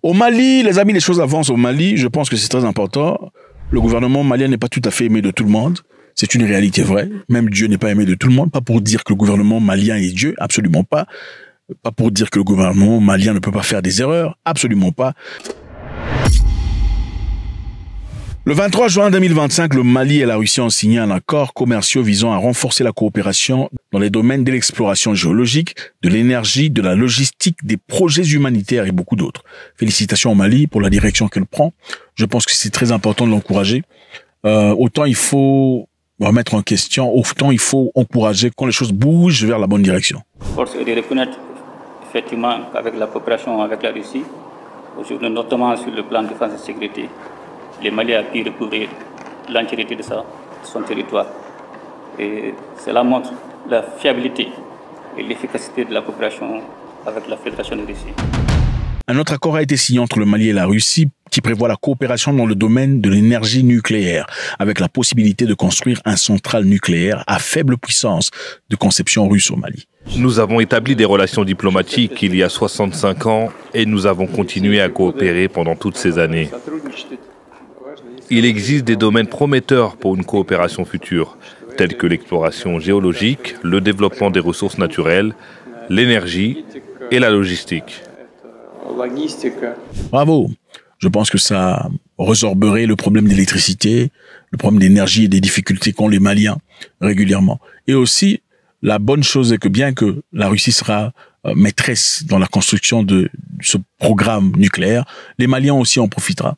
Au Mali, les amis, les choses avancent au Mali. Je pense que c'est très important. Le gouvernement malien n'est pas tout à fait aimé de tout le monde. C'est une réalité vraie. Même Dieu n'est pas aimé de tout le monde. Pas pour dire que le gouvernement malien est Dieu, absolument pas. Pas pour dire que le gouvernement malien ne peut pas faire des erreurs, absolument pas. Le 23 juin 2025, le Mali et la Russie ont signé un accord commercial visant à renforcer la coopération dans les domaines de l'exploration géologique, de l'énergie, de la logistique, des projets humanitaires et beaucoup d'autres. Félicitations au Mali pour la direction qu'elle prend. Je pense que c'est très important de l'encourager. Autant il faut remettre en question, autant il faut encourager quand les choses bougent vers la bonne direction. Force est de reconnaître effectivement qu'avec la coopération avec la Russie, aujourd'hui notamment sur le plan de défense et sécurité, le Mali a pu recouvrir l'entièreté de son territoire. Et cela montre la fiabilité et l'efficacité de la coopération avec la Fédération de Russie. Un autre accord a été signé entre le Mali et la Russie qui prévoit la coopération dans le domaine de l'énergie nucléaire, avec la possibilité de construire un central nucléaire à faible puissance de conception russe au Mali. Nous avons établi des relations diplomatiques il y a 65 ans et nous avons continué à coopérer pendant toutes ces années. Il existe des domaines prometteurs pour une coopération future, tels que l'exploration géologique, le développement des ressources naturelles, l'énergie et la logistique. Bravo! Je pense que ça résorberait le problème d'électricité, le problème d'énergie et des difficultés qu'ont les Maliens régulièrement. Et aussi, la bonne chose est que bien que la Russie sera maîtresse dans la construction de ce programme nucléaire, les Maliens aussi en profiteront.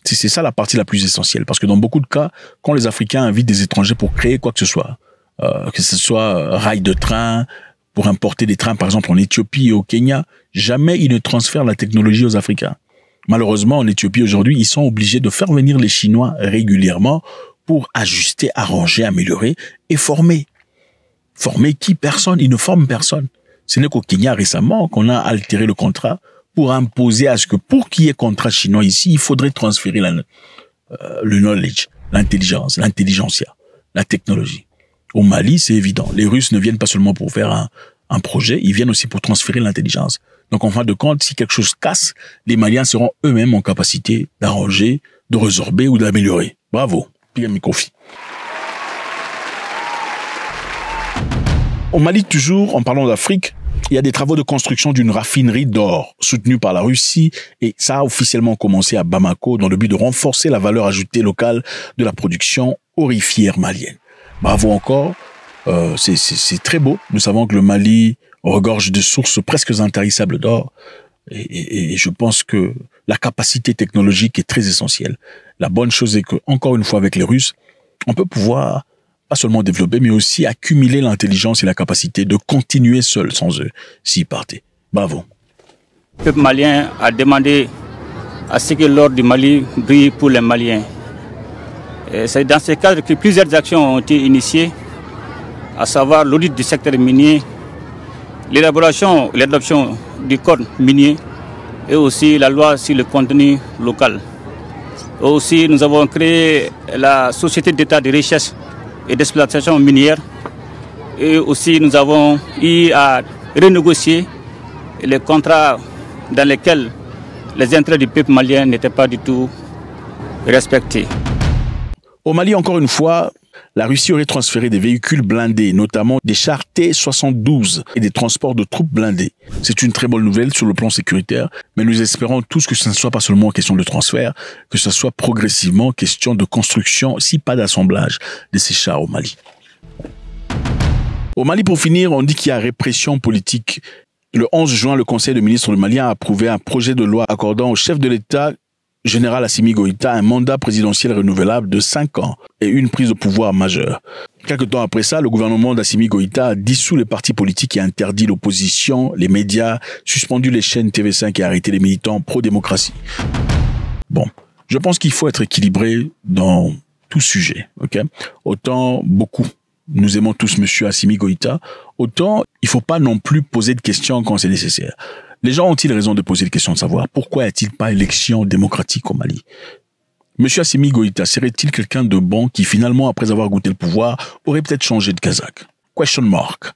C'est ça la partie la plus essentielle. Parce que dans beaucoup de cas, quand les Africains invitent des étrangers pour créer quoi que ce soit rail de train, pour importer des trains par exemple en Éthiopie et au Kenya, jamais ils ne transfèrent la technologie aux Africains. Malheureusement, en Éthiopie aujourd'hui, ils sont obligés de faire venir les Chinois régulièrement pour ajuster, arranger, améliorer et former. Former qui? Personne. Ils ne forment personne. Ce n'est qu'au Kenya récemment qu'on a altéré le contrat pour imposer à ce que pour qu'il y ait contrat chinois ici, il faudrait transférer le knowledge, l'intelligence, l'intelligentsia, la technologie. Au Mali, c'est évident. Les Russes ne viennent pas seulement pour faire un projet, ils viennent aussi pour transférer l'intelligence. Donc, en fin de compte, si quelque chose casse, les Maliens seront eux-mêmes en capacité d'arranger, de résorber ou d'améliorer. Bravo. Pierre Mikofi. Au Mali, toujours, en parlant d'Afrique, il y a des travaux de construction d'une raffinerie d'or soutenue par la Russie et ça a officiellement commencé à Bamako dans le but de renforcer la valeur ajoutée locale de la production aurifère malienne. Bravo encore, c'est très beau. Nous savons que le Mali regorge de sources presque intarissables d'or et je pense que la capacité technologique est très essentielle. La bonne chose est que, encore une fois avec les Russes, on peut pouvoir pas seulement développer, mais aussi accumuler l'intelligence et la capacité de continuer seul sans eux, s'ils partaient. Bravo. Le peuple malien a demandé à ce que l'or du Mali brille pour les Maliens. C'est dans ce cadre que plusieurs actions ont été initiées, à savoir l'audit du secteur minier, l'élaboration et l'adoption du code minier et aussi la loi sur le contenu local. Et aussi, nous avons créé la Société d'État de recherche et d'exploitation minière. Et aussi, nous avons eu à renégocier les contrats dans lesquels les intérêts du peuple malien n'étaient pas du tout respectés. Au Mali, encore une fois, la Russie aurait transféré des véhicules blindés, notamment des chars T-72 et des transports de troupes blindées. C'est une très bonne nouvelle sur le plan sécuritaire, mais nous espérons tous que ce ne soit pas seulement question de transfert, que ce soit progressivement question de construction, si pas d'assemblage de ces chars au Mali. Au Mali, pour finir, on dit qu'il y a répression politique. Le 11 juin, le Conseil de ministres du Mali a approuvé un projet de loi accordant au chef de l'État général Assimi Goïta un mandat présidentiel renouvelable de 5 ans et une prise de pouvoir majeure. Quelque temps après ça, le gouvernement d'Assimi Goïta a dissous les partis politiques et interdit l'opposition, les médias, suspendu les chaînes TV5 et arrêté les militants pro-démocratie. Bon, je pense qu'il faut être équilibré dans tout sujet, ok? Autant nous aimons tous monsieur Assimi Goïta, autant il faut pas non plus poser de questions quand c'est nécessaire. Les gens ont-ils raison de poser des questions de savoir pourquoi y a-t-il pas élection démocratique au Mali? Monsieur Assimi Goïta serait-il quelqu'un de bon qui finalement, après avoir goûté le pouvoir, aurait peut-être changé de Kazakh? Question mark.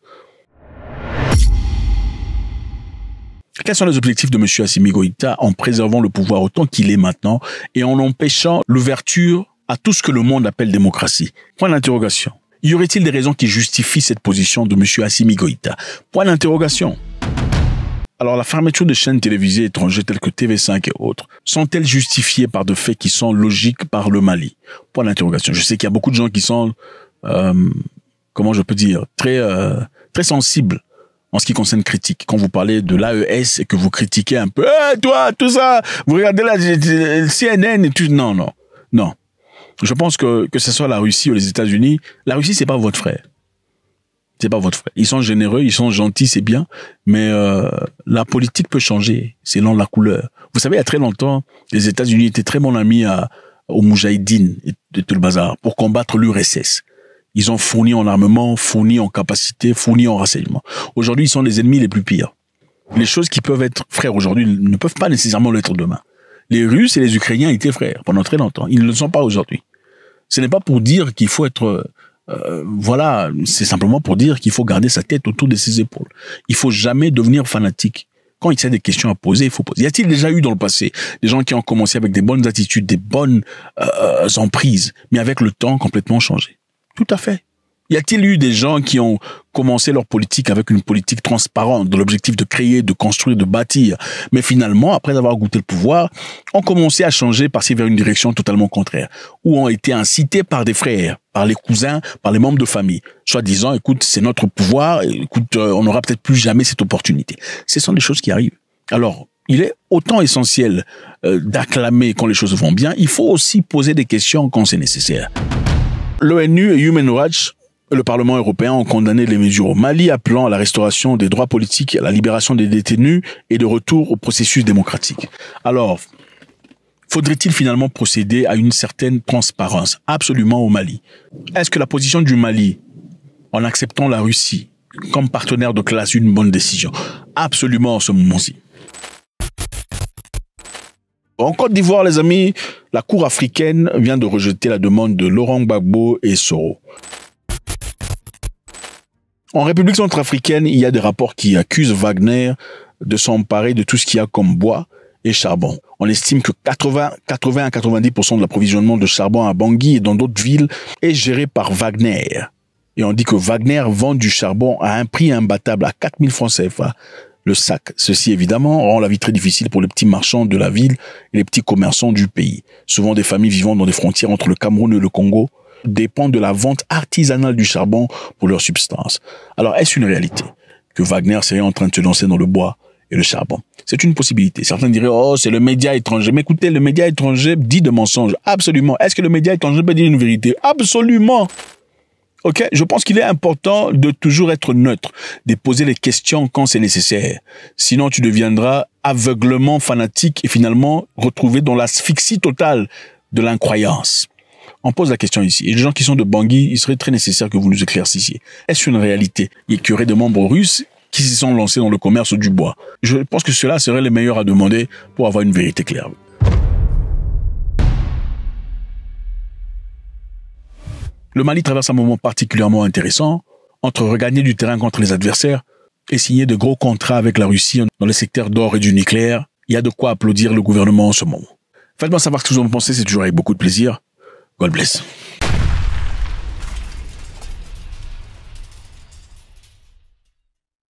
Quels sont les objectifs de M. Assimi Goïta en préservant le pouvoir autant qu'il est maintenant et en empêchant l'ouverture à tout ce que le monde appelle démocratie? Point d'interrogation. Y aurait-il des raisons qui justifient cette position de M. Assimi Goïta? Point d'interrogation. Alors, la fermeture de chaînes télévisées étrangères telles que TV5 et autres sont-elles justifiées par des faits qui sont logiques par le Mali? Point d'interrogation. Je sais qu'il y a beaucoup de gens qui sont, comment je peux dire, très sensibles en ce qui concerne critique. Quand vous parlez de l'AES et que vous critiquez un peu, toi, tout ça, vous regardez la CNN et tout. Non. Je pense que ce soit la Russie ou les États-Unis, la Russie, c'est pas votre frère. C'est pas votre frère. Ils sont généreux, ils sont gentils, c'est bien, mais la politique peut changer selon la couleur. Vous savez, il y a très longtemps, les États-Unis étaient très bons amis aux Moudjahidines et de tout le bazar pour combattre l'URSS. Ils ont fourni en armement, fourni en capacité, fourni en renseignement. Aujourd'hui, ils sont les ennemis les plus pires. Les choses qui peuvent être frères aujourd'hui ne peuvent pas nécessairement l'être demain. Les Russes et les Ukrainiens étaient frères pendant très longtemps. Ils ne le sont pas aujourd'hui. Ce n'est pas pour dire qu'il faut être... voilà, c'est simplement pour dire qu'il faut garder sa tête autour de ses épaules. Il faut jamais devenir fanatique. Quand il y a des questions à poser, il faut poser. Y a-t-il déjà eu dans le passé des gens qui ont commencé avec des bonnes attitudes, des bonnes emprises, mais avec le temps complètement changé? Tout à fait. Y a-t-il eu des gens qui ont commencé leur politique avec une politique transparente, de l'objectif de créer, de construire, de bâtir, mais finalement, après avoir goûté le pouvoir, ont commencé à changer, passer vers une direction totalement contraire, ou ont été incités par des frères, par les cousins, par les membres de famille, soit disant, écoute, c'est notre pouvoir, écoute, on n'aura peut-être plus jamais cette opportunité. Ce sont des choses qui arrivent. Alors, il est autant essentiel d'acclamer quand les choses vont bien, il faut aussi poser des questions quand c'est nécessaire. L'ONU et Human Rights, le Parlement européen ont condamné les mesures au Mali, appelant à la restauration des droits politiques, à la libération des détenus et de retour au processus démocratique. Alors, faudrait-il finalement procéder à une certaine transparence absolument au Mali? Est-ce que la position du Mali, en acceptant la Russie comme partenaire de classe, est une bonne décision? Absolument en ce moment-ci. En Côte d'Ivoire, les amis, la Cour africaine vient de rejeter la demande de Laurent Gbagbo et Soro. En République centrafricaine, il y a des rapports qui accusent Wagner de s'emparer de tout ce qu'il y a comme bois et charbon. On estime que 80 à 90% de l'approvisionnement de charbon à Bangui et dans d'autres villes est géré par Wagner. Et on dit que Wagner vend du charbon à un prix imbattable, à 4000 francs CFA le sac. Ceci, évidemment, rend la vie très difficile pour les petits marchands de la ville et les petits commerçants du pays. Souvent des familles vivant dans des frontières entre le Cameroun et le Congo dépendent de la vente artisanale du charbon pour leur subsistance. Alors, est-ce une réalité que Wagner serait en train de se lancer dans le bois et le charbon? C'est une possibilité. Certains diraient, oh, c'est le média étranger. Mais écoutez, le média étranger dit de mensonges. Absolument. Est-ce que le média étranger peut dire une vérité? Absolument. Ok, je pense qu'il est important de toujours être neutre, de poser les questions quand c'est nécessaire. Sinon, tu deviendras aveuglement fanatique et finalement retrouvé dans l'asphyxie totale de l'incroyance. On pose la question ici. Et les gens qui sont de Bangui, il serait très nécessaire que vous nous éclaircissiez. Est-ce une réalité? Il y aurait des membres russes qui se sont lancés dans le commerce du bois. Je pense que cela serait les meilleurs à demander pour avoir une vérité claire. Le Mali traverse un moment particulièrement intéressant entre regagner du terrain contre les adversaires et signer de gros contrats avec la Russie dans les secteurs d'or et du nucléaire. Il y a de quoi applaudir le gouvernement en ce moment. Faites-moi savoir ce que vous en pensez, c'est toujours avec beaucoup de plaisir. God bless.